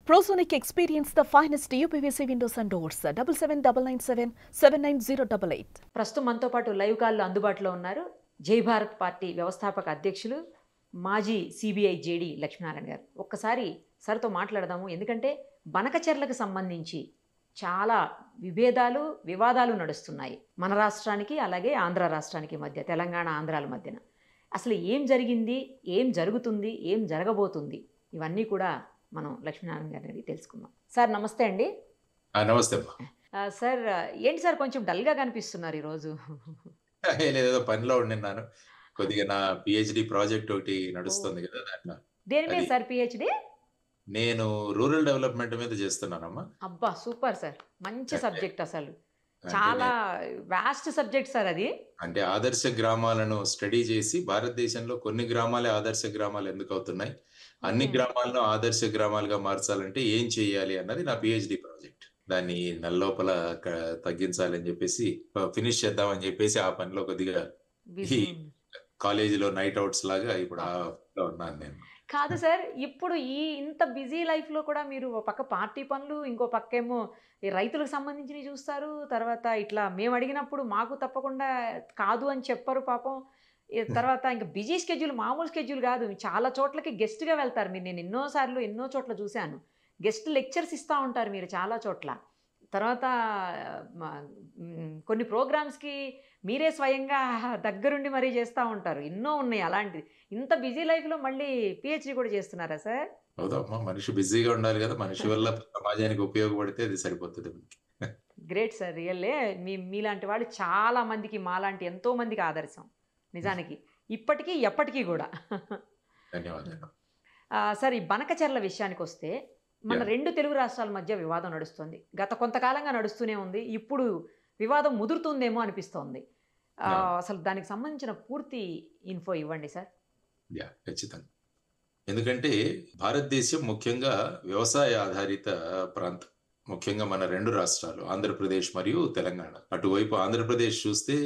Prosonic experience the finest UPVC windows and doors. 779997 79088. ప్రస్తుతం మనతో పాటు లైవ్ కాల్లో అందుబాటులో ఉన్నారు జై భారత్ పార్టీ వ్యవస్థాపక అధ్యక్షులు మాజీ సిబిఐ జేడి లక్ష్మీనారాయణ గారు. ఒక్కసారి సార్తో మాట్లాడదాము. ఎందుకంటే బనకచెర్లకు సంబంధించి చాలా వివాదాలు నడుస్తున్నాయి మన రాష్ట్రానికి అలాగే ఆంధ్ర రాష్ట్రానికి మధ్య, తెలంగాణ ఆంధ్రాల మధ్యన. అసలు ఏం జరిగింది, ఏం జరుగుతుంది, ఏం జరగబోతుంది, ఇవన్నీ కూడా మనం లక్ష్మీనారాయణ గారిని తెలుసుకుందాం. సార్ నమస్తే అండి. నమస్తే. సార్ ఏంటి సార్ కొంచెం డల్గా కనిపిస్తున్నారు ఈరోజు? ఏదో పనిలో ఉండినాను కొద్దిగా. నా పిహెచ్డి ప్రాజెక్ట్ ఒకటి నడుస్తుంది కదా, దాంట్లో. దేని మీద సార్ పిహెచ్డి? నేను రూరల్ డెవలప్మెంట్ మీద చేస్తున్నానమ్మా. అబ్బా సూపర్ సార్, మంచి సబ్జెక్ట్, అసలు చాలా వాస్ట్ సబ్జెక్ట్ సార్ అది. అంటే ఆదర్శ గ్రామాలను స్టడీ చేసి భారతదేశంలో కొన్ని గ్రామాలే ఆదర్శ గ్రామాలు ఎందుకు అవుతున్నాయి, అన్ని గ్రామాలను ఆదర్శ గ్రామాలుగా మార్చాలంటే ఏం చేయాలి అన్నది నా పిహెచ్డి ప్రాజెక్ట్. దాన్ని నెలలోపల తగ్గించాలని చెప్పేసి ఫినిష్ చేద్దామని చెప్పేసి ఆ పనిలో కొద్దిగా ఈ కాలేజీలో నైట్ అవుట్స్ లాగా ఇప్పుడు ఉన్నాను నేను. కాదు సార్, ఇప్పుడు ఇంత బిజీ లైఫ్లో కూడా మీరు ఒక పక్క పార్టీ పనులు, ఇంకో పక్క ఏమో ఈ రైతులకు సంబంధించినవి చూస్తారు, తర్వాత ఇట్లా మేము అడిగినప్పుడు మాకు తప్పకుండా కాదు అని చెప్పారు పాపం. తర్వాత ఇంకా బిజీ స్కెడ్యూల్, మామూలు స్కెడ్యూల్ కాదు, చాలా చోట్లకి గెస్ట్గా వెళ్తారు మీరు. నేను ఎన్నో చోట్ల చూశాను, గెస్ట్ లెక్చర్స్ ఇస్తూ ఉంటారు మీరు చాలా చోట్ల. తర్వాత కొన్ని ప్రోగ్రామ్స్కి మీరే స్వయంగా దగ్గరుండి మరీ చేస్తూ ఉంటారు. ఎన్నో ఉన్నాయి అలాంటిది. ఇంత బిజీ లైఫ్లో మళ్ళీ పిహెచ్డి కూడా చేస్తున్నారా సార్? అవుదమ్మా, మనిషి బిజీగా ఉండాలి కదా, మనిషి వల్ల సమాజానికి ఉపయోగపడితే అది సరిపోతుంది. గ్రేట్ సార్, రియల్లే మీలాంటి వాళ్ళు చాలా మందికి, మాలాంటి ఎంతో మందికి ఆదర్శం నిజానికి, ఇప్పటికీ ఎప్పటికీ కూడా. ధన్యవాదాలు సార్. ఈ బనకచెర్ల విషయానికి వస్తే, మన రెండు తెలుగు రాష్ట్రాల మధ్య వివాదం నడుస్తుంది, గత కొంతకాలంగా నడుస్తూనే ఉంది, ఇప్పుడు వివాదం ముదురుతుందేమో అనిపిస్తోంది. అసలు దానికి సంబంధించిన పూర్తి ఇన్ఫో ఇవ్వండి సార్. ఖచ్చితంగా. ఎందుకంటే భారతదేశం ముఖ్యంగా వ్యవసాయ ఆధారిత ప్రాంతం. ముఖ్యంగా మన రెండు రాష్ట్రాలు ఆంధ్రప్రదేశ్ మరియు తెలంగాణ. అటువైపు ఆంధ్రప్రదేశ్ చూస్తే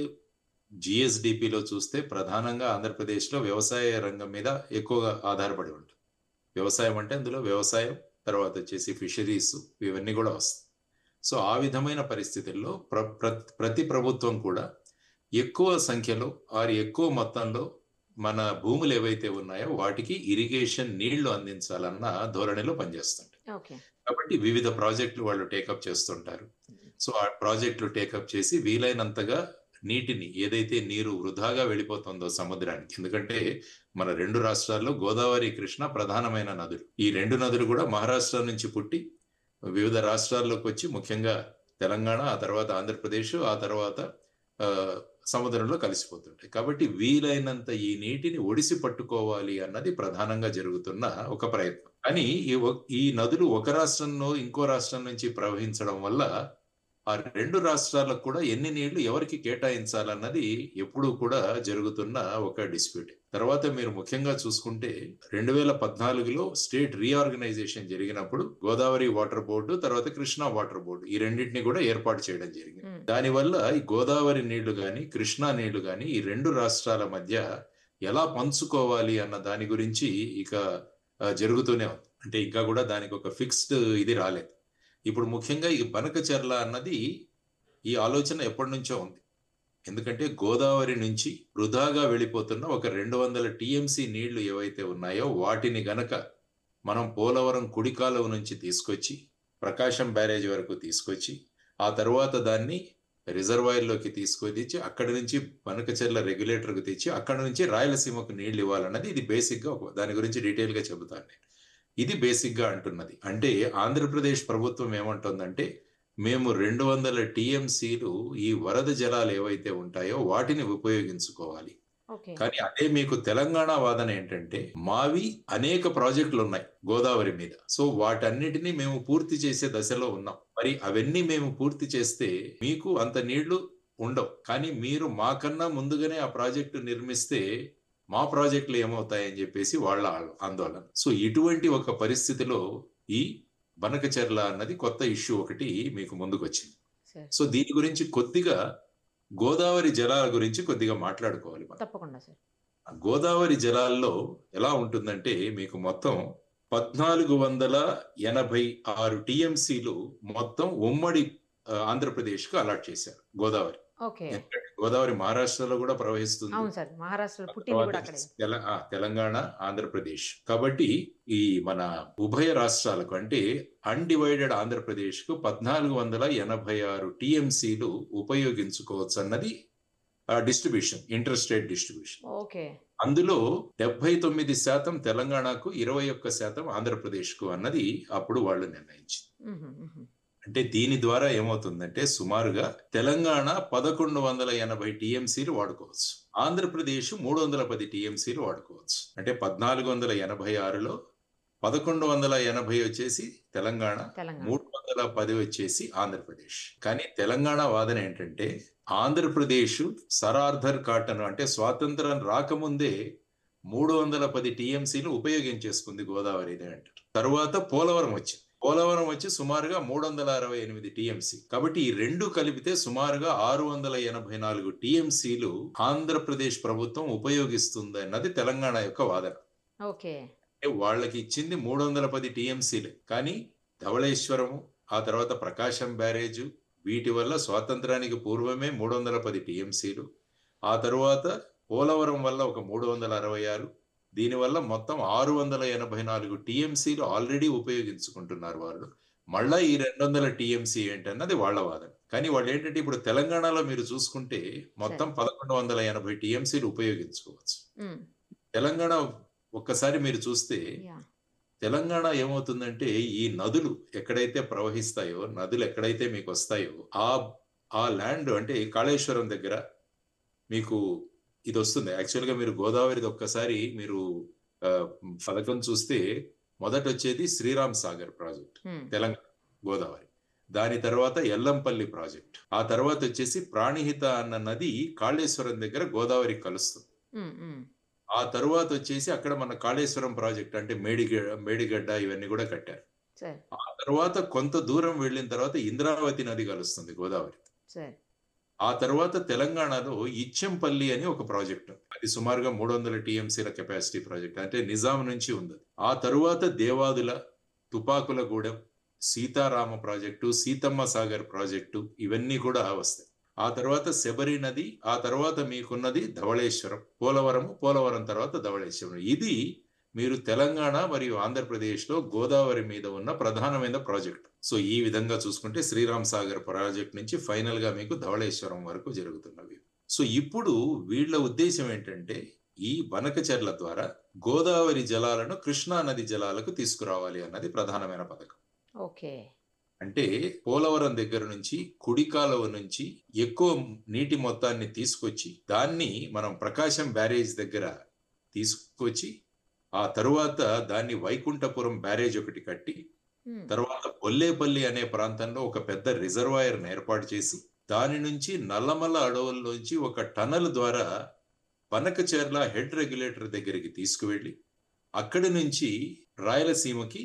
జిఎస్డిపిలో చూస్తే ప్రధానంగా ఆంధ్రప్రదేశ్లో వ్యవసాయ రంగం మీద ఎక్కువగా ఆధారపడి ఉంటుంది. వ్యవసాయం అంటే అందులో వ్యవసాయం, తర్వాత వచ్చేసి ఫిషరీస్, ఇవన్నీ కూడా వస్తాయి. సో ఆ విధమైన పరిస్థితుల్లో ప్రతి ప్రభుత్వం కూడా ఎక్కువ సంఖ్యలో ఎక్కువ మొత్తంలో మన భూములు ఏవైతే ఉన్నాయో వాటికి ఇరిగేషన్ నీళ్లు అందించాలన్న ధోరణిలో పనిచేస్తుంటాయి. కాబట్టి వివిధ ప్రాజెక్టులు వాళ్ళు టేకప్ చేస్తుంటారు. సో ఆ ప్రాజెక్టులు టేకప్ చేసి వీలైనంతగా నీటిని, ఏదైతే నీరు వృధాగా వెళ్ళిపోతుందో సముద్రానికి, ఎందుకంటే మన రెండు రాష్ట్రాల్లో గోదావరి, కృష్ణ ప్రధానమైన నదులు. ఈ రెండు నదులు కూడా మహారాష్ట్ర నుంచి పుట్టి వివిధ రాష్ట్రాల్లోకి వచ్చి ముఖ్యంగా తెలంగాణ, ఆ తర్వాత ఆంధ్రప్రదేశ్, ఆ తర్వాత సముద్రంలో కలిసిపోతుంటాయి. కాబట్టి వీలైనంత ఈ నీటిని ఒడిసి పట్టుకోవాలి అన్నది ప్రధానంగా జరుగుతున్న ఒక ప్రయత్నం. కానీ ఈ నదులు ఒక రాష్ట్రంలో ఇంకో రాష్ట్రం నుంచి ప్రవహించడం వల్ల ఆ రెండు రాష్ట్రాలకు కూడా ఎన్ని నీళ్లు ఎవరికి కేటాయించాలన్నది ఎప్పుడూ కూడా జరుగుతున్న ఒక డిస్ప్యూట్. తర్వాత మీరు ముఖ్యంగా చూసుకుంటే 2014లో స్టేట్ రీఆర్గనైజేషన్ జరిగినప్పుడు గోదావరి వాటర్ బోర్డు, తర్వాత కృష్ణా వాటర్ బోర్డు, ఈ రెండింటిని కూడా ఏర్పాటు చేయడం జరిగింది. దానివల్ల ఈ గోదావరి నీళ్లు కానీ కృష్ణా నీళ్లు కానీ ఈ రెండు రాష్ట్రాల మధ్య ఎలా పంచుకోవాలి అన్న దాని గురించి ఇక జరుగుతూనే ఉంది. అంటే ఇంకా కూడా దానికి ఒక ఫిక్స్డ్ ఇది రాలేదు. ఇప్పుడు ముఖ్యంగా ఈ బనకచెర్ల అన్నది ఈ ఆలోచన ఎప్పటి నుంచో ఉంది. ఎందుకంటే గోదావరి నుంచి వృధాగా వెళ్ళిపోతున్న ఒక 200 టీఎంసీ నీళ్లు ఏవైతే ఉన్నాయో వాటిని గనక మనం పోలవరం కుడి కాలువ నుంచి తీసుకొచ్చి ప్రకాశం బ్యారేజ్ వరకు తీసుకొచ్చి ఆ తర్వాత దాన్ని రిజర్వాయర్లోకి తీసుకొచ్చి అక్కడి నుంచి బనకచెర్ల రెగ్యులేటర్కు తెచ్చి అక్కడి నుంచి రాయలసీమకు నీళ్లు ఇవ్వాలన్నది ఇది బేసిక్గా. దాని గురించి డీటెయిల్గా చెబుతాను నేను. ఇది బేసిక్గా అంటున్నది. అంటే ఆంధ్రప్రదేశ్ ప్రభుత్వం ఏమంటుందంటే మేము 200 టీఎంసీలు ఈ వరద జలాలు ఏవైతే ఉంటాయో వాటిని ఉపయోగించుకోవాలి. కానీ అదే మీకు తెలంగాణ వాదన ఏంటంటే మావి అనేక ప్రాజెక్టులు ఉన్నాయి గోదావరి మీద, సో వాటన్నిటిని మేము పూర్తి చేసే దశలో ఉన్నాం. మరి అవన్నీ మేము పూర్తి చేస్తే మీకు అంత నీళ్లు ఉండవు. కానీ మీరు మాకన్నా ముందుగానే ఆ ప్రాజెక్టు నిర్మిస్తే మా ప్రాజెక్టులు ఏమవుతాయని చెప్పేసి వాళ్ళ ఆందోళన. సో ఇటువంటి ఒక పరిస్థితిలో ఈ బనకచెర్ల అన్నది కొత్త ఇష్యూ ఒకటి మీకు ముందుకు వచ్చింది. సో దీని గురించి కొద్దిగా గోదావరి జలాల గురించి కొద్దిగా మాట్లాడుకోవాలి. తప్పకుండా సార్. గోదావరి జలాల్లో ఎలా ఉంటుందంటే మీకు మొత్తం 1486 టీఎంసీలు మొత్తం ఉమ్మడి ఆంధ్రప్రదేశ్కు అలాట్ చేశారు గోదావరి. ఓకే. ఎందుకంటే గోదావరి మహారాష్ట్రలో కూడా ప్రవహిస్తుంది, అవును సార్, మహారాష్ట్రలో పుట్టింది కూడా అక్కడే. తెలంగాణ, ఆంధ్రప్రదేశ్. కాబట్టి ఈ మన ఉభయ రాష్ట్రాలకు అంటే అన్డివైడెడ్ ఆంధ్రప్రదేశ్ కు 1486 టీఎంసీలు ఉపయోగించుకోవచ్చు అన్నది distribution, inter state distribution. Okay. అందులో 79% తెలంగాణకు, 21% ఆంధ్రప్రదేశ్కు అన్నది అప్పుడు వాళ్ళు నిర్ణయించింది. అంటే దీని ద్వారా ఏమవుతుందంటే సుమారుగా తెలంగాణ 1180 టీఎంసీలు వాడుకోవచ్చు, ఆంధ్రప్రదేశ్ 310 టీఎంసీలు వాడుకోవచ్చు. అంటే 1486లో 1180 వచ్చేసి తెలంగాణ, 310 వచ్చేసి ఆంధ్రప్రదేశ్. కానీ తెలంగాణ వాదన ఏంటంటే ఆంధ్రప్రదేశ్ సరార్థర్ కాటన్ అంటే స్వాతంత్రం రాకముందే 310 టీఎంసీలు ఉపయోగించేసుకుంది గోదావరి అంటారు. తర్వాత పోలవరం వచ్చింది, పోలవరం వచ్చి సుమారుగా 368 టీఎంసీ. కాబట్టి ఈ రెండు కలిపితే సుమారుగా 684 టీఎంసీలు ఆంధ్రప్రదేశ్ ప్రభుత్వం ఉపయోగిస్తుంది అన్నది తెలంగాణ యొక్క వాదన. ఓకే. వాళ్ళకి ఇచ్చింది 310 టీఎంసీలే, కానీ ధవళేశ్వరము, ఆ తర్వాత ప్రకాశం బ్యారేజు, వీటి వల్ల స్వాతంత్రానికి పూర్వమే 310 టీఎంసీలు, ఆ తరువాత పోలవరం వల్ల ఒక 366, దీనివల్ల మొత్తం 684 టీఎంసీలు ఆల్రెడీ ఉపయోగించుకుంటున్నారు వాళ్ళు. మళ్ళా ఈ 200 టీఎంసీ ఏంటన్నది వాళ్ళ వాదన. కానీ వాళ్ళు ఏంటంటే ఇప్పుడు తెలంగాణలో మీరు చూసుకుంటే మొత్తం 1180 టీఎంసీలు ఉపయోగించుకోవచ్చు. తెలంగాణ ఒక్కసారి మీరు చూస్తే తెలంగాణ ఏమవుతుందంటే ఈ నదులు ఎక్కడైతే ప్రవహిస్తాయో, నదులు ఎక్కడైతే మీకు వస్తాయో ఆ ల్యాండ్ అంటే కాళేశ్వరం దగ్గర మీకు ఇది వస్తుంది. యాక్చువల్గా మీరు గోదావరిది ఒక్కసారి మీరు పథకం చూస్తే మొదట వచ్చేది శ్రీరామ్ సాగర్ ప్రాజెక్ట్ తెలంగాణ గోదావరి, దాని తర్వాత ఎల్లంపల్లి ప్రాజెక్ట్, ఆ తర్వాత వచ్చేసి ప్రాణిహిత అన్న నది కాళేశ్వరం దగ్గర గోదావరి కలుస్తుంది. ఆ తరువాత వచ్చేసి అక్కడ మన కాళేశ్వరం ప్రాజెక్ట్ అంటే మేడిగడ్డ ఇవన్నీ కూడా కట్టారు. ఆ తర్వాత కొంత దూరం వెళ్ళిన తర్వాత ఇంద్రావతి నది కలుస్తుంది గోదావరి. ఆ తర్వాత తెలంగాణలో ఇచ్చెంపల్లి అని ఒక ప్రాజెక్ట్, అది సుమారుగా 300 టీఎంసీల కెపాసిటీ ప్రాజెక్ట్, అంటే నిజాం నుంచి ఉంది. ఆ తరువాత దేవాదుల, తుపాకులగూడెం, సీతారామ ప్రాజెక్టు, సీతమ్మ సాగర్ ప్రాజెక్టు ఇవన్నీ కూడా వస్తాయి. ఆ తర్వాత శబరి నది, ఆ తర్వాత మీకున్నది ధవళేశ్వరం, పోలవరం తర్వాత ధవళేశ్వరం. ఇది మీరు తెలంగాణ మరియు ఆంధ్రప్రదేశ్లో గోదావరి మీద ఉన్న ప్రధానమైన ప్రాజెక్ట్. సో ఈ విధంగా చూసుకుంటే శ్రీరామ్ సాగర్ ప్రాజెక్ట్ నుంచి ఫైనల్ గా మీకు ధవళేశ్వరం వరకు జరుగుతున్నవి. సో ఇప్పుడు వీళ్ళ ఉద్దేశం ఏంటంటే ఈ బనకచెర్ల ద్వారా గోదావరి జలాలను కృష్ణా నది జలాలకు తీసుకురావాలి అన్నది ప్రధానమైన పథకం. ఓకే. అంటే పోలవరం దగ్గర నుంచి కుడి కాలువ నుంచి ఎక్కువ నీటి మొత్తాన్ని తీసుకొచ్చి దాన్ని మనం ప్రకాశం బ్యారేజ్ దగ్గర తీసుకొచ్చి ఆ తరువాత దాన్ని వైకుంఠపురం బ్యారేజ్ ఒకటి కట్టి తర్వాత బొల్లేపల్లి అనే ప్రాంతంలో ఒక పెద్ద రిజర్వాయర్ను ఏర్పాటు చేసి దాని నుంచి నల్లమల్ల అడవుల్లోంచి ఒక టనల్ ద్వారా బనకచెర్ల హెడ్ రెగ్యులేటర్ దగ్గరికి తీసుకువెళ్ళి అక్కడి నుంచి రాయలసీమకి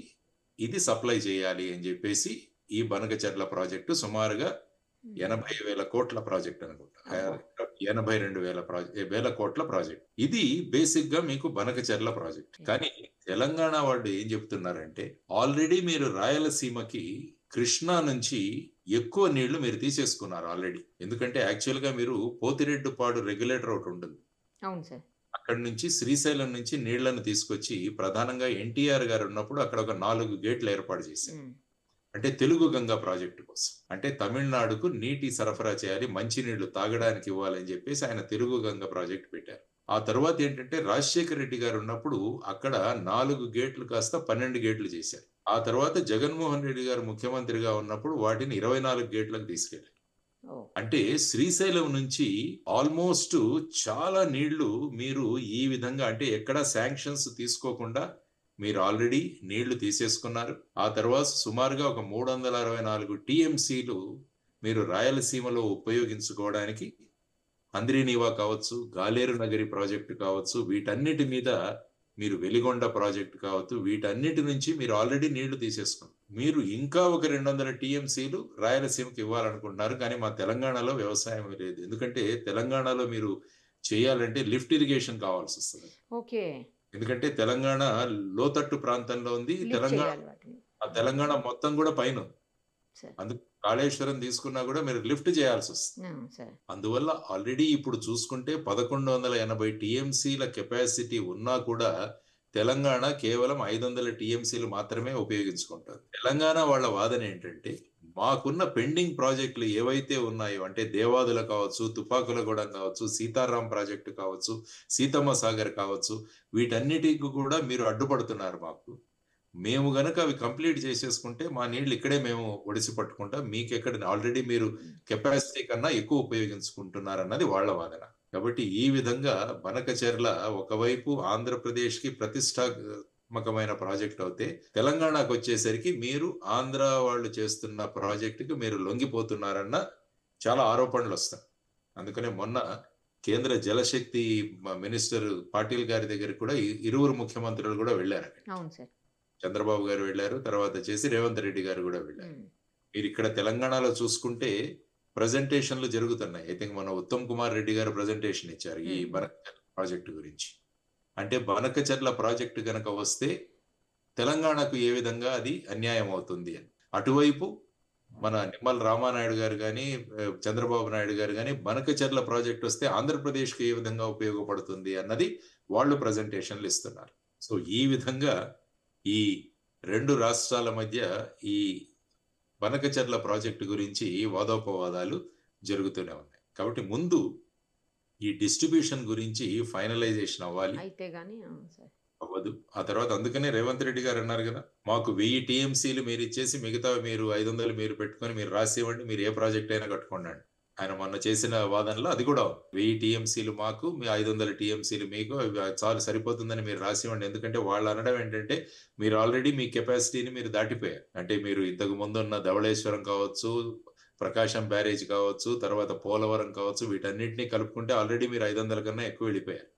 ఇది సప్లై చేయాలి అని చెప్పేసి ఈ బనకచెర్ల ప్రాజెక్టు సుమారుగా 80,000 కోట్ల ప్రాజెక్ట్ అనుకుంటా, 82,000 కోట్ల ప్రాజెక్ట్. ఇది బేసిక్ గా మీకు బనకచెర్ల ప్రాజెక్ట్. కానీ తెలంగాణ వాళ్ళు ఏం చెప్తున్నారంటే ఆల్రెడీ మీరు రాయలసీమకి కృష్ణా నుంచి ఎక్కువ నీళ్లు మీరు తీసేసుకున్నారు ఆల్రెడీ. ఎందుకంటే యాక్చువల్ గా మీరు పోతిరెడ్డిపాడు రెగ్యులేటర్ ఒకటి ఉంటుంది, అక్కడి నుంచి శ్రీశైలం నుంచి నీళ్లను తీసుకొచ్చి ప్రధానంగా ఎన్టీఆర్ గారు ఉన్నప్పుడు అక్కడ ఒక 4 గేట్లు ఏర్పాటు చేశారు. అంటే తెలుగు గంగా ప్రాజెక్టు కోసం, అంటే తమిళనాడుకు నీటి సరఫరా చేయాలి, మంచినీళ్లు తాగడానికి ఇవ్వాలని చెప్పేసి ఆయన తెలుగు గంగా ప్రాజెక్టు పెట్టారు. ఆ తర్వాత ఏంటంటే రాజశేఖర రెడ్డి గారు ఉన్నప్పుడు అక్కడ 4 గేట్లు కాస్త 12 గేట్లు చేశారు. ఆ తర్వాత జగన్మోహన్ రెడ్డి గారు ముఖ్యమంత్రిగా ఉన్నప్పుడు వాటిని 24 గేట్లకు తీసుకెళ్లారు. అంటే శ్రీశైలం నుంచి ఆల్మోస్ట్ చాలా నీళ్లు మీరు ఈ విధంగా అంటే ఎక్కడా శాంక్షన్స్ తీసుకోకుండా మీరు ఆల్రెడీ నీళ్లు తీసేసుకున్నారు. ఆ తర్వాత సుమారుగా ఒక 364 టీఎంసీలు మీరు రాయలసీమలో ఉపయోగించుకోవడానికి హంద్రీనీవా కావచ్చు, గాలేరు నగరి ప్రాజెక్టు కావచ్చు, వీటన్నిటి మీద మీరు వెలిగొండ ప్రాజెక్టు కావచ్చు, వీటన్నిటి నుంచి మీరు ఆల్రెడీ నీళ్లు తీసేసుకున్నారు. మీరు ఇంకా ఒక 200 టీఎంసీలు రాయలసీమకి ఇవ్వాలనుకుంటున్నారు. కానీ మా తెలంగాణలో వ్యవసాయం లేదు, ఎందుకంటే తెలంగాణలో మీరు చేయాలంటే లిఫ్ట్ ఇరిగేషన్ కావాల్సి వస్తుంది. ఓకే. ఎందుకంటే తెలంగాణ లోతట్టు ప్రాంతంలో ఉంది. లిఫ్ట్ చేయాలి వాటిని. తెలంగాణ మొత్తం కూడా పైన ఉంది. సరే. అందుకు కాళేశ్వరం తీసుకున్నా కూడా మీరు లిఫ్ట్ చేయాల్సొస్తుంది. సరే. అందువల్ల ఆల్రెడీ ఇప్పుడు చూసుకుంటే 1180 టీఎంసీల కెపాసిటీ ఉన్నా కూడా తెలంగాణ కేవలం 500 టీఎంసీలు మాత్రమే ఉపయోగించుకుంటుంది. తెలంగాణ వాళ్ళ వాదన ఏంటంటే మాకున్న పెండింగ్ ప్రాజెక్టులు ఏవైతే ఉన్నాయో అంటే దేవాదుల కావచ్చు, తుపాకులగూడెం కావచ్చు, సీతారాం ప్రాజెక్టు కావచ్చు, సీతమ్మ సాగర్ కావచ్చు, వీటన్నిటికి కూడా మీరు అడ్డుపడుతున్నారు మాకు. మేము గనక అవి కంప్లీట్ చేసేసుకుంటే మా నీళ్ళు ఇక్కడే మేము ఒడిసి పట్టుకుంటాం. మీకెక్కడ ఆల్రెడీ మీరు కెపాసిటీ కన్నా ఎక్కువ ఉపయోగించుకుంటున్నారన్నది వాళ్ళ వాదన. కాబట్టి ఈ విధంగా బనకచెర్ల ఒకవైపు ఆంధ్రప్రదేశ్కి ప్రతిష్టాత్మకమైన ప్రాజెక్ట్ అవుతే తెలంగాణకు వచ్చేసరికి మీరు ఆంధ్ర వాళ్ళు చేస్తున్న ప్రాజెక్టుకి మీరు లొంగిపోతున్నారన్న చాలా ఆరోపణలు వస్తాయి. అందుకనే మొన్న కేంద్ర జలశక్తి మినిస్టర్ పాటిల్ గారి దగ్గర కూడా ఇరువురు ముఖ్యమంత్రులు కూడా వెళ్ళారు. అవును సార్. చంద్రబాబు గారు వెళ్ళారు, తర్వాత చేసి రేవంత్ రెడ్డి గారు కూడా వెళ్ళారు. మీరు ఇక్కడ తెలంగాణలో చూసుకుంటే ప్రజెంటేషన్లు జరుగుతున్నాయి. ఐ థింక్ మన ఉత్తమ్ కుమార్ రెడ్డి గారు ప్రజెంటేషన్ ఇచ్చారు ఈ బనకచెర్ల ప్రాజెక్టు గురించి. అంటే బనకచెర్ల ప్రాజెక్టు గనక వస్తే తెలంగాణకు ఏ విధంగా అది అన్యాయం అవుతుంది అని. అటువైపు మన నిమ్మల రామానాయుడు గారు కానీ చంద్రబాబు నాయుడు గారు కానీ బనకచెర్ల ప్రాజెక్ట్ వస్తే ఆంధ్రప్రదేశ్కి ఏ విధంగా ఉపయోగపడుతుంది అన్నది వాళ్ళు ప్రజెంటేషన్లు ఇస్తున్నారు. సో ఈ విధంగా ఈ రెండు రాష్ట్రాల మధ్య ఈ బనకచెర్ల ప్రాజెక్టు గురించి వాదోపవాదాలు జరుగుతూనే ఉన్నాయి. కాబట్టి ముందు ఈ డిస్ట్రిబ్యూషన్ గురించి ఫైనలైజేషన్ అవ్వాలి, అయితే గానీ అవ్వదు. ఆ తర్వాత అందుకనే రేవంత్ రెడ్డి గారు అన్నారు కదా, మాకు 1000 టీఎంసీలు మీరు ఇచ్చేసి మిగతా మీరు 500 మీరు పెట్టుకొని మీరు రాసివ్వండి, మీరు ఏ ప్రాజెక్ట్ అయినా కట్టుకోండి. ఆయన మొన్న చేసిన వాదనలో అది కూడా 1000 టీఎంసీలు మాకు, మీ 500 టీఎంసీలు మీకు, చాలు సరిపోతుందని మీరు రాసివ్వండి. ఎందుకంటే వాళ్ళు అనడం ఏంటంటే మీరు ఆల్రెడీ మీ కెపాసిటీని మీరు దాటిపోయారు. అంటే మీరు ఇంతకు ముందు ఉన్న ధవళేశ్వరం కావచ్చు, ప్రకాశం బ్యారేజ్ కావచ్చు, తర్వాత పోలవరం కావచ్చు, వీటన్నిటిని కలుపుకుంటే ఆల్రెడీ మీరు 500 కన్నా ఎక్కువ వెళ్ళిపోయారు.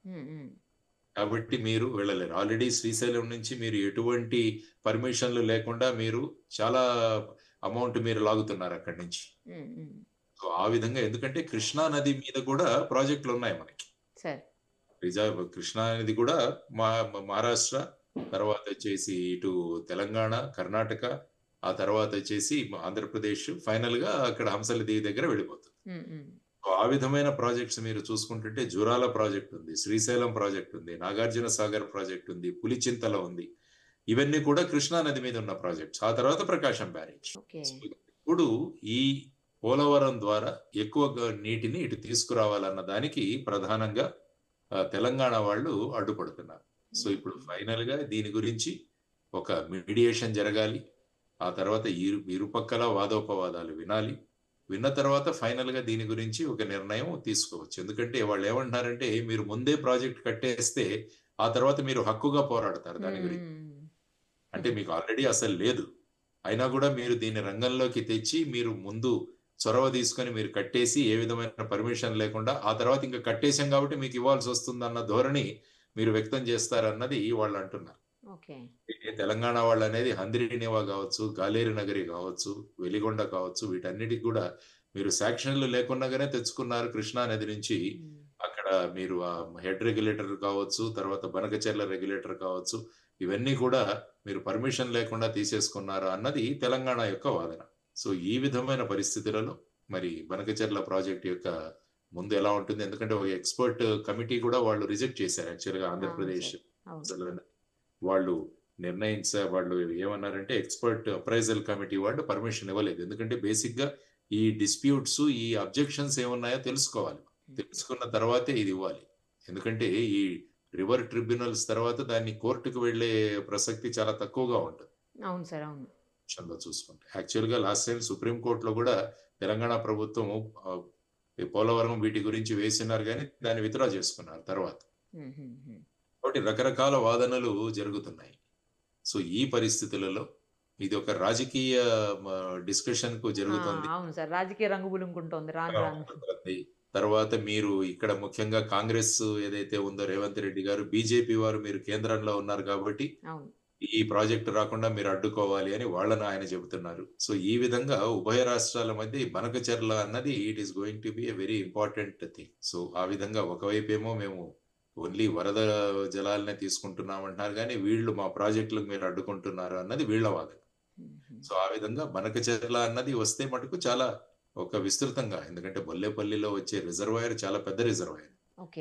కాబట్టి మీరు వెళ్ళలేరు. ఆల్రెడీ శ్రీశైలం నుంచి మీరు ఎటువంటి పర్మిషన్లు లేకుండా మీరు చాలా అమౌంట్ మీరు లాగుతున్నారు అక్కడి నుంచి. సో ఆ విధంగా, ఎందుకంటే కృష్ణా నది మీద కూడా ప్రాజెక్టులు ఉన్నాయి మనకి. కృష్ణా నది కూడా మహారాష్ట్ర, తర్వాత వచ్చేసి ఇటు తెలంగాణ, కర్ణాటక, ఆ తర్వాత వచ్చేసి ఆంధ్రప్రదేశ్, ఫైనల్ గా అక్కడ హంసలదేవి దగ్గర వెళ్ళిపోతుంది. ఆ విధమైన ప్రాజెక్ట్స్ మీరు చూసుకుంటుంటే జూరాల ప్రాజెక్ట్ ఉంది, శ్రీశైలం ప్రాజెక్ట్ ఉంది, నాగార్జున సాగర్ ప్రాజెక్ట్ ఉంది, పులిచింతల ఉంది. ఇవన్నీ కూడా కృష్ణా నది మీద ఉన్న ప్రాజెక్ట్స్. ఆ తర్వాత ప్రకాశం బ్యారేజ్. ఇప్పుడు ఈ పోలవరం ద్వారా ఎక్కువ నీటిని ఇటు తీసుకురావాలన్న దానికి ప్రధానంగా తెలంగాణ వాళ్ళు అడ్డుపడుతున్నారు. సో ఇప్పుడు ఫైనల్ గా దీని గురించి ఒక మీడియేషన్ జరగాలి. ఆ తర్వాత ఇరుపక్కల వాదోపవాదాలు వినాలి. విన్న తర్వాత ఫైనల్ గా దీని గురించి ఒక నిర్ణయం తీసుకోవచ్చు. ఎందుకంటే వాళ్ళు ఏమంటున్నారంటే మీరు ముందే ప్రాజెక్ట్ కట్టేస్తే ఆ తర్వాత మీరు హక్కుగా పోరాడతారు దాని గురించి. అంటే మీకు ఆల్రెడీ అసలు లేదు, అయినా కూడా మీరు దీన్ని రంగంలోకి తెచ్చి మీరు ముందు చొరవ తీసుకొని మీరు కట్టేసి ఏ విధమైన పర్మిషన్ లేకుండా ఆ తర్వాత ఇంకా కట్టేసాం కాబట్టి మీకు ఇవ్వాల్సి వస్తుంది అన్న ధోరణి మీరు వ్యక్తం చేస్తారన్నది వాళ్ళు అంటున్నారు. తెలంగాణ వాళ్ళు అనేది హంద్రీనివా కావచ్చు, గాలేరు నగరి కావచ్చు, వెలిగొండ కావచ్చు, వీటన్నిటికి కూడా మీరు శాంక్షన్లు లేకుండానే తెచ్చుకున్నారు కృష్ణా నది నుంచి. అక్కడ మీరు హెడ్ రెగ్యులేటర్ కావచ్చు, తర్వాత బనకచెర్ల రెగ్యులేటర్ కావచ్చు, ఇవన్నీ కూడా మీరు పర్మిషన్ లేకుండా తీసేసుకున్నారు అన్నది తెలంగాణ యొక్క వాదన. సో ఈ విధమైన పరిస్థితులలో మరి బనకచెర్ల ప్రాజెక్ట్ యొక్క ముందు ఎలా ఉంటుంది, ఎందుకంటే ఒక ఎక్స్పర్ట్ కమిటీ కూడా వాళ్ళు రిజెక్ట్ చేశారు. యాక్చువల్గా ఆంధ్రప్రదేశ్ వాళ్ళు వాళ్ళు ఏమన్నారంటే ఎక్స్పర్ట్ అప్రైజల్ కమిటీ వాళ్ళు పర్మిషన్ ఇవ్వలేదు. ఎందుకంటే బేసిక్ గా ఈ డిస్ప్యూట్స్, ఈ అబ్జెక్షన్స్ ఏమున్నాయో తెలుసుకోవాలి. తెలుసుకున్న తర్వాతే ఇది ఇవ్వాలి. ఎందుకంటే ఈ రివర్ ట్రిబ్యునల్స్ తర్వాత దాన్ని కోర్టుకు వెళ్లే ప్రసక్తి చాలా తక్కువగా ఉంటుంది. అవును సార్, అవును. చూసుకుంటే యాక్చువల్ గా లాస్ట్ టైం సుప్రీం కోర్టులో కూడా తెలంగాణ ప్రభుత్వం పోలవరం వీటి గురించి వేసినారు, కానీ దాన్ని విత్డ్రా చేసుకున్నారు తర్వాత. కాబట్టి రకరకాల వాదనలు జరుగుతున్నాయి. సో ఈ పరిస్థితులలో ఇది ఒక రాజకీయ డిస్కషన్ కు జరుగుతుంది. అవును సార్, రాజకీయ రంగు పులుముకుంటోంది. తర్వాత మీరు ఇక్కడ ముఖ్యంగా కాంగ్రెస్ ఏదైతే ఉందో రేవంత్ రెడ్డి గారు, బీజేపీ వారు మీరు కేంద్రంలో ఉన్నారు కాబట్టి ఈ ప్రాజెక్టు రాకుండా మీరు అడ్డుకోవాలి అని వాళ్ళని ఆయన చెబుతున్నారు. సో ఈ విధంగా ఉభయ రాష్ట్రాల మధ్య ఈ బనకచెర్ల అన్నది it is going to be a very important thing. So ఆ విధంగా ఒకవైపు ఏమో మేము ఓన్లీ వరద జలాలనే తీసుకుంటున్నామంటున్నారు కానీ వీళ్ళు మా ప్రాజెక్టులకు మీరు అడ్డుకుంటున్నారు అన్నది వీళ్ళ వాదన. సో ఆ విధంగా బనకచెర్ల అన్నది వస్తే మటుకు చాలా ఒక విస్తృతంగా, ఎందుకంటే బొల్లేపల్లిలో వచ్చే రిజర్వాయర్ చాలా పెద్ద రిజర్వాయర్.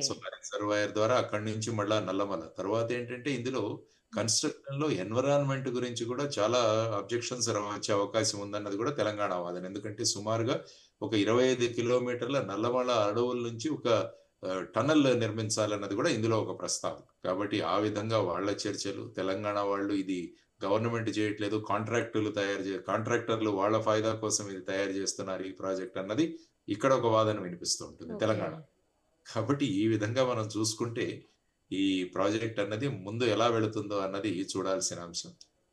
సో ఆ రిజర్వాయర్ ద్వారా అక్కడి నుంచి మళ్ళా నల్లమల తర్వాత ఏంటంటే ఇందులో కన్స్ట్రక్షన్ లో ఎన్విరాన్మెంట్ గురించి కూడా చాలా అబ్జెక్షన్స్ వచ్చే అవకాశం ఉందన్నది కూడా తెలంగాణ వాదన. ఎందుకంటే సుమారుగా ఒక 25 కిలోమీటర్ల నల్లమల అడవుల నుంచి ఒక టనల్ నిర్మించాలన్నది కూడా ఇందులో ఒక ప్రస్తావన. కాబట్టి ఆ విధంగా వాళ్ళ చర్చలు, తెలంగాణ వాళ్ళు ఇది గవర్నమెంట్ చేయట్లేదు, కాంట్రాక్టర్లు వాళ్ళ ఫాయిదా కోసం ఇది తయారు చేస్తున్నారు ఈ ప్రాజెక్ట్ అన్నది ఇక్కడ ఒక వాదన వినిపిస్తూ ఉంటుంది తెలంగాణ. కాబట్టి ఈ విధంగా మనం చూసుకుంటే ఈ ప్రాజెక్ట్ అన్నది ముందు ఎలా వెళుతుందో అన్నది చూడాల్సిన అంశం.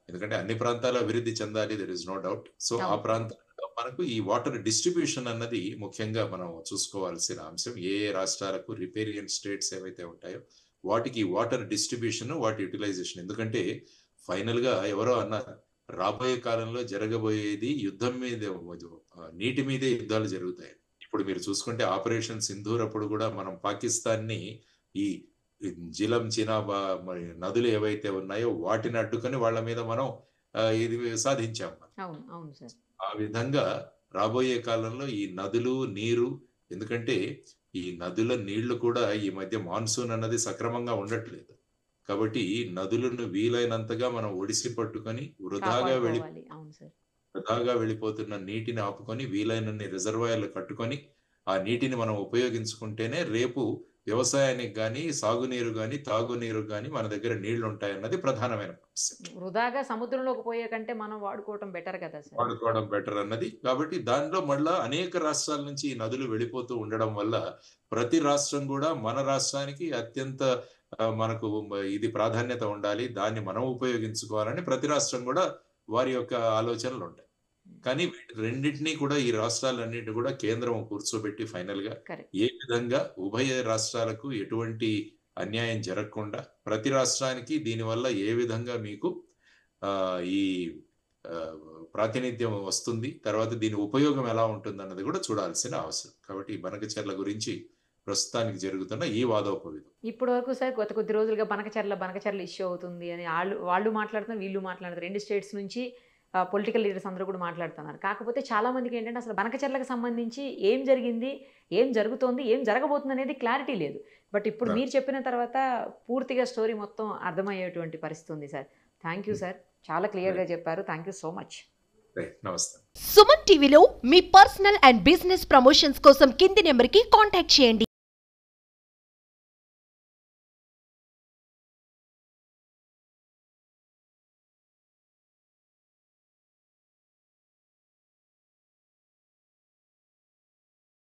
ఎందుకంటే అన్ని ప్రాంతాలు అభివృద్ధి చెందాలి, there is no doubt. So ఆ ప్రాంతాల్లో మనకు ఈ వాటర్ డిస్ట్రిబ్యూషన్ అన్నది ముఖ్యంగా మనం చూసుకోవాల్సిన అంశం. ఏ రాష్ట్రాలకు రిపేరియన్ స్టేట్స్ ఏవైతే ఉంటాయో వాటికి వాటర్ డిస్ట్రిబ్యూషన్, వాటి యూటిలైజేషన్. ఎందుకంటే ఫైనల్ గా ఎవరో అన్నారు, రాబోయే కాలంలో జరగబోయేది యుద్ధం మీద, నీటి మీదే యుద్ధాలు జరుగుతాయి. ఇప్పుడు మీరు చూసుకుంటే ఆపరేషన్ సింధూర్ అప్పుడు కూడా మనం పాకిస్తాన్ ని ఈ జిలం, చినాబా నదులు ఏవైతే ఉన్నాయో వాటిని అడ్డుకొని వాళ్ళ మీద మనం ఇది సాధించాం. ఆ విధంగా రాబోయే కాలంలో ఈ నదులు, నీరు, ఎందుకంటే ఈ నదుల నీళ్లు కూడా ఈ మధ్య మాన్సూన్ అన్నది సక్రమంగా ఉండట్లేదు. కాబట్టి నదులను వీలైనంతగా మనం ఒడిసి పట్టుకొని వృధాగా వెళ్ళిపోతున్న నీటిని ఆపుకొని వీలైనన్ని రిజర్వాయర్లు కట్టుకొని ఆ నీటిని మనం ఉపయోగించుకుంటేనే రేపు వ్యవసాయానికి కానీ, సాగునీరు కానీ, తాగునీరు కానీ మన దగ్గర నీళ్లు ఉంటాయన్నది ప్రధానమైన సమస్య. వృధాగా సముద్రంలోకి పోయే కంటే మనం వాడుకోవడం బెటర్ కదా సార్, వాడుకోవడం బెటర్ అన్నది. కాబట్టి దానిలో మళ్ళా అనేక రాష్ట్రాల నుంచి ఈ నదులు వెళ్ళిపోతూ ఉండడం వల్ల ప్రతి రాష్ట్రం కూడా మన రాష్ట్రానికి అత్యంత మనకు ఇది ప్రాధాన్యత ఉండాలి, దాన్ని మనం ఉపయోగించుకోవాలని ప్రతి రాష్ట్రం కూడా వారి యొక్క ఆలోచనలు ఉంటాయి. కానీ రెండింటినీ కూడా ఈ రాష్ట్రాలన్నింటినీ కూడా కేంద్రం కూర్చోబెట్టి ఫైనల్ గా ఏ విధంగా ఉభయ రాష్ట్రాలకు ఎటువంటి అన్యాయం జరగకుండా ప్రతి రాష్ట్రానికి దీనివల్ల ఏ విధంగా మీకు ఈ ప్రాతినిధ్యం వస్తుంది, తర్వాత దీని ఉపయోగం ఎలా ఉంటుంది అన్నది కూడా చూడాల్సిన అవసరం. కాబట్టి ఈ బనకచెర్ల గురించి ప్రస్తుతానికి జరుగుతున్న ఈ వాదోపవేదం ఇప్పటి వరకు సార్ గత కొద్ది రోజులుగా బనకచెర్ల ఇష్యూ అవుతుంది అని వాళ్ళు మాట్లాడుతున్నారు, వీళ్ళు మాట్లాడుతున్నారు. 2 స్టేట్స్ నుంచి పొలిటికల్ లీడర్స్ అందరూ కూడా మాట్లాడుతున్నారు. కాకపోతే చాలా మందికి ఏంటంటే అసలు బనకచెర్లకు సంబంధించి ఏం జరిగింది, ఏం జరుగుతోంది, ఏం జరగబోతుంది అనేది క్లారిటీ లేదు. బట్ ఇప్పుడు మీరు చెప్పిన తర్వాత పూర్తిగా స్టోరీ మొత్తం అర్థమయ్యేటువంటి పరిస్థితి ఉంది సార్. థ్యాంక్ యూ సార్, చాలా క్లియర్గా చెప్పారు. Thank you so much. నమస్తే. సుమన్ టీవీలో మీ పర్సనల్ అండ్ బిజినెస్ ప్రమోషన్స్ కోసం కింది నెంబర్కి కాంటాక్ట్ చేయండి.